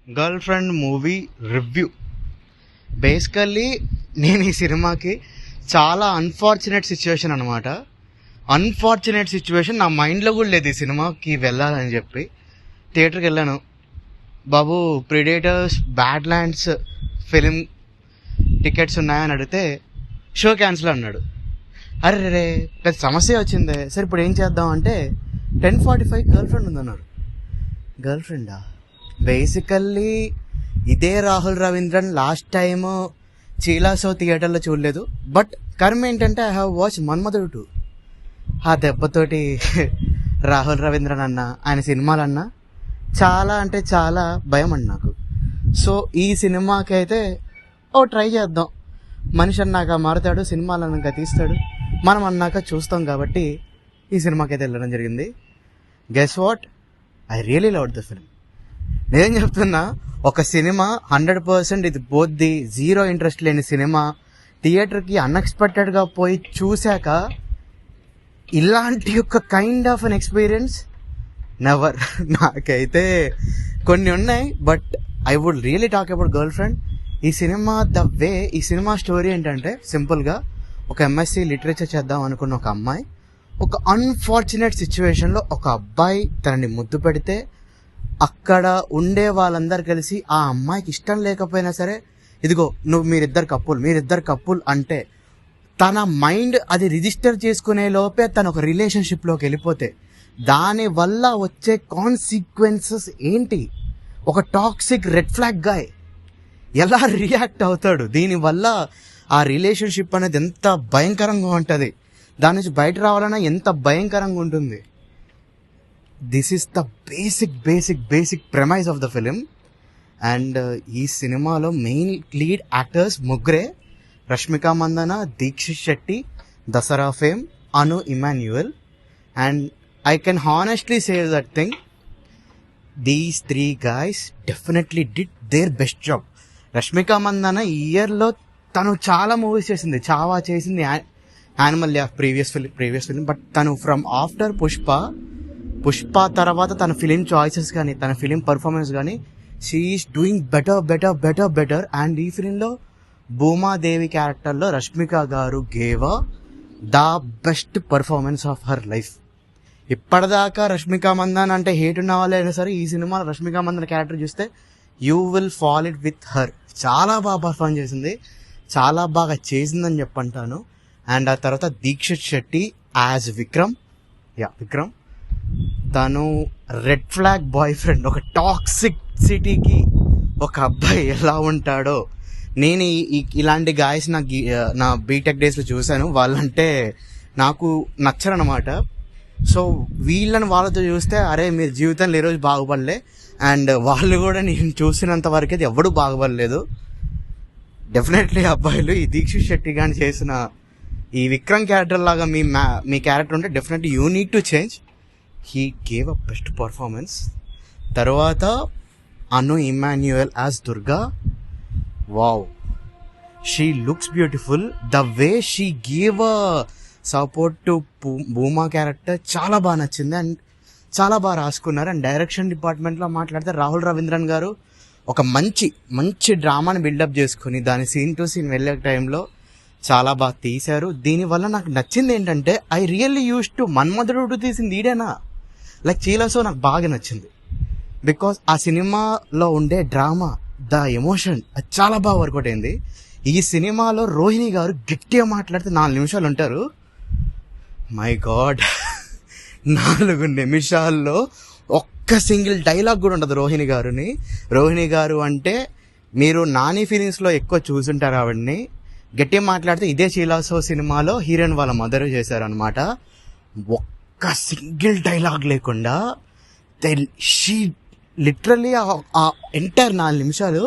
Girl friend movie review. Basically నేను ఈ సినిమాకి చాలా అన్ఫార్చునేట్ సిచ్యువేషన్ అనమాట. అన్ఫార్చునేట్ సిచ్యువేషన్ నా మైండ్లో కూడా లేదు ఈ సినిమాకి వెళ్ళాలని చెప్పి. థియేటర్కి వెళ్ళాను. బాబు predators badlands film tickets ఉన్నాయని అడిగితే షో క్యాన్సిల్ అన్నాడు. అరే రే పెద్ద సమస్య వచ్చిందే. సరే ఇప్పుడు ఏం చేద్దాం అంటే 10:45 గర్ల్ ఫ్రెండ్ ఉందన్నారు. గర్ల్ ఫ్రెండా? బేసికల్లీ ఇదే రాహుల్ రవీంద్రన్ లాస్ట్ టైమ్ చీలా షో థియేటర్లో చూడలేదు. బట్ కర్మ ఏంటంటే ఐ హ్యావ్ వాచ్ మన్మధుడు 2. ఆ దెబ్బతోటి రాహుల్ రవీంద్రన్ అన్న ఆయన సినిమాలన్నా చాలా అంటే చాలా భయం అండి నాకు. సో ఈ సినిమాకి అయితే ట్రై చేద్దాం. మనిషి అన్నాక మారుతాడు, సినిమాలు అన్నాక తీస్తాడు, మనం అన్నాక చూస్తాం కాబట్టి ఈ సినిమాకి అయితే వెళ్ళడం జరిగింది. Guess what, I really love the film. నేను చెప్తున్నా, ఒక సినిమా 100% ఇది బోత్ జీరో ఇంట్రెస్ట్ లేని సినిమా థియేటర్కి అన్ఎక్స్పెక్టెడ్గా పోయి చూశాక ఇలాంటి ఒక kind of an experience never. నాకైతే కొన్ని ఉన్నాయి, but I would really talk about girlfriend. ఈ సినిమా ఈ సినిమా స్టోరీ ఏంటంటే సింపుల్గా ఒక ఎంఎస్సి లిటరేచర్ చేద్దాం అనుకున్న ఒక అమ్మాయి ఒక అన్ఫార్చునేట్ సిచ్యువేషన్లో ఒక అబ్బాయి తనని ముద్దు పెడితే అక్కడ ఉండే వాళ్ళందరూ కలిసి ఆ అమ్మాయికి ఇష్టం లేకపోయినా సరే ఇదిగో మీరిద్దరు కప్పుల్ అంటే తన మైండ్ అది రిజిస్టర్ చేసుకునే లోపే తను ఒక రిలేషన్షిప్లోకి వెళ్ళిపోతే దానివల్ల వచ్చే కాన్సిక్వెన్సెస్ ఏంటి, ఒక టాక్సిక్ రెడ్ ఫ్లాగ్ గాయ్ ఎలా రియాక్ట్ అవుతాడు, దీనివల్ల ఆ రిలేషన్షిప్ అనేది ఎంత భయంకరంగా ఉంటుంది, దాని నుంచి బయట రావాలన్నా ఎంత భయంకరంగా ఉంటుంది. This is the basic premise of the film. And ఈ సినిమాలో మెయిన్ లీడ్ యాక్టర్స్ ముగ్గురే: Rashmika Mandanna, Dikshit Shetty, Dasara fame, Anu Emmanuel. And I can honestly say that thing, these 3 guys definitely did their best job. Rashmika Mandanna ఈ ఇయర్లో తను చాలా మూవీస్ చేసింది. చావా చేసింది, యానిమల్ ప్రీవియస్ ఫిలిం. బట్ తను ఫ్రమ్ ఆఫ్టర్ పుష్ప తర్వాత తన ఫిలిం చాయిసెస్ కానీ తన ఫిలిం పర్ఫార్మెన్స్ కానీ షీఈస్ డూయింగ్ బెటర్. అండ్ ఈ ఫిలింలో భూమాదేవి క్యారెక్టర్లో రష్మిక గారు gave the best performance of her life. ఇప్పటిదాకా రష్మిక మందన్ అంటే హేట్ ఉన్న వాళ్ళైనా సరే ఈ సినిమాలో రష్మిక మందన్ క్యారెక్టర్ చూస్తే you will fall it with her. చాలా బాగా పర్ఫార్మ్ చేసింది, చాలా బాగా చేసిందని చెప్పంటాను. అండ్ ఆ తర్వాత దీక్షిత్ శెట్టి యాజ్ విక్రమ్. తను రెడ్ ఫ్లాగ్ బాయ్ ఫ్రెండ్, ఒక టాక్సిక్ సిటీకి ఒక అబ్బాయి ఎలా ఉంటాడో నేను ఇలాంటి గాయస్ నా బీటెక్ డేస్లో చూశాను. వాళ్ళంటే నాకు నచ్చరనమాట. సో వాళ్ళతో చూస్తే అరే మీరు జీవితంలో ఏ రోజు బాగుపడలే. అండ్ వాళ్ళు కూడా నేను చూసినంత వరకు అయితే ఎవడూ బాగుపడలేదు. డెఫినెట్లీ అబ్బాయిలు ఈ దీక్షిత్ శెట్టి కానీ చేసిన ఈ విక్రమ్ క్యారెక్టర్ లాగా మీ క్యారెక్టర్ ఉంటే definitely you need to change. He gave a best performance. తర్వాత Anu Emmanuel as Durga. Wow, she looks beautiful. The way she gave a support to Bhuma character చాలా బాగా నచ్చింది. అండ్ చాలా బాగా రాసుకున్నారు. అండ్ డైరెక్షన్ డిపార్ట్మెంట్లో మాట్లాడితే రాహుల్ రవీంద్రన్ గారు ఒక మంచి డ్రామాని బిల్డప్ చేసుకుని దాని సీన్ టు సీన్ వెళ్ళే టైంలో చాలా బాగా తీశారు. దీనివల్ల నాకు నచ్చింది ఏంటంటే ఐ రియల్లీ యూస్ టు మన్మధుడు తీసింది ఈడేనా లైక్ చీలాసో నాకు బాగా నచ్చింది. బికాస్ ఆ సినిమాలో ఉండే డ్రామా, ద ఎమోషన్ అది చాలా బాగా వర్కౌట్ అయింది. ఈ సినిమాలో రోహిణి గారు గట్టిగా మాట్లాడితే 4 నిమిషాలు ఉంటారు. మై గాడ్, 4 నిమిషాల్లో ఒక్క సింగిల్ డైలాగ్ కూడా ఉండదు రోహిణి గారు అంటే మీరు నాని ఫీలింగ్స్లో ఎక్కువ చూసుంటారు ఆవిడ్ని. గట్టిగా మాట్లాడితే ఇదే చీలాసో సినిమాలో హీరోయిన్ వాళ్ళ మదర్ చేశారనమాట. ఒక్క సింగిల్ డైలాగ్ లేకుండా షీ లిటరల్లీ ఆ ఎంటైర్ 4 నిమిషాలు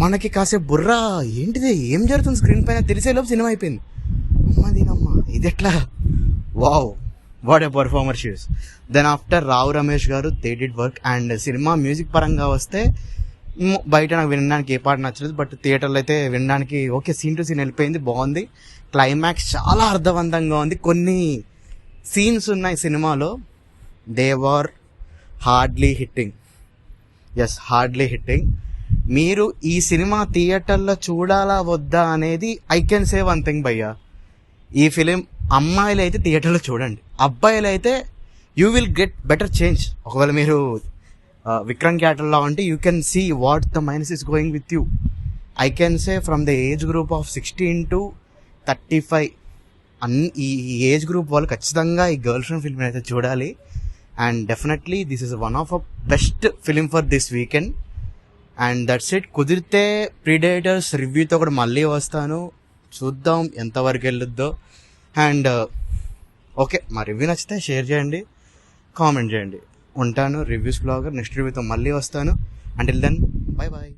మనకి కాసేపు బుర్రా ఏంటిది ఏం జరుగుతుంది స్క్రీన్ పైన తెలిసేలోపు సినిమా అయిపోయింది. అమ్మా ఇది ఎట్లా, wow, what a performer she's. Then after Rao Ramesh గారు దే డిడ్ వర్క్. అండ్ సినిమా మ్యూజిక్ పరంగా వస్తే బయట నాకు వినడానికి ఏ పాట నచ్చలేదు, బట్ థియేటర్లో అయితే వినడానికి ఓకే, సీన్ టు సీన్ వెళ్ళిపోయింది, బాగుంది. క్లైమాక్స్ చాలా అర్థవంతంగా ఉంది. కొన్ని సీన్స్ ఉన్నాయి సినిమాలో, they were hardly hitting. Yes, hardly hitting. మీరు ఈ సినిమా థియేటర్లో చూడాలా వద్దా అనేది I can say one thing భయ్యా, ఈ ఫిలిం అమ్మాయిలు అయితే థియేటర్లో చూడండి, అబ్బాయిలు అయితే you will get better change. ఒకవేళ మీరు విక్రమ్ క్యాటర్లో అంటే you can see what the minus is going with you. I can say from the age group of 16 to 35 ఈ ఏజ్ గ్రూప్ వాళ్ళు ఖచ్చితంగా ఈ గర్ల్ ఫ్రెండ్ ఫిల్మ్ అయితే చూడాలి. And definitely this is one of a best film for this weekend. And that's it. కుదిరితే predators రివ్యూతో కూడా మళ్ళీ వస్తాను, చూద్దాం ఎంతవరకు వెళ్ళొద్దో. అండ్ ఓకే, మా రివ్యూ నచ్చితే షేర్ చేయండి, కామెంట్ చేయండి. ఉంటాను రివ్యూస్ బ్లాగర్. నెక్స్ట్ రివ్యూతో మళ్ళీ వస్తాను. Until then, bye bye.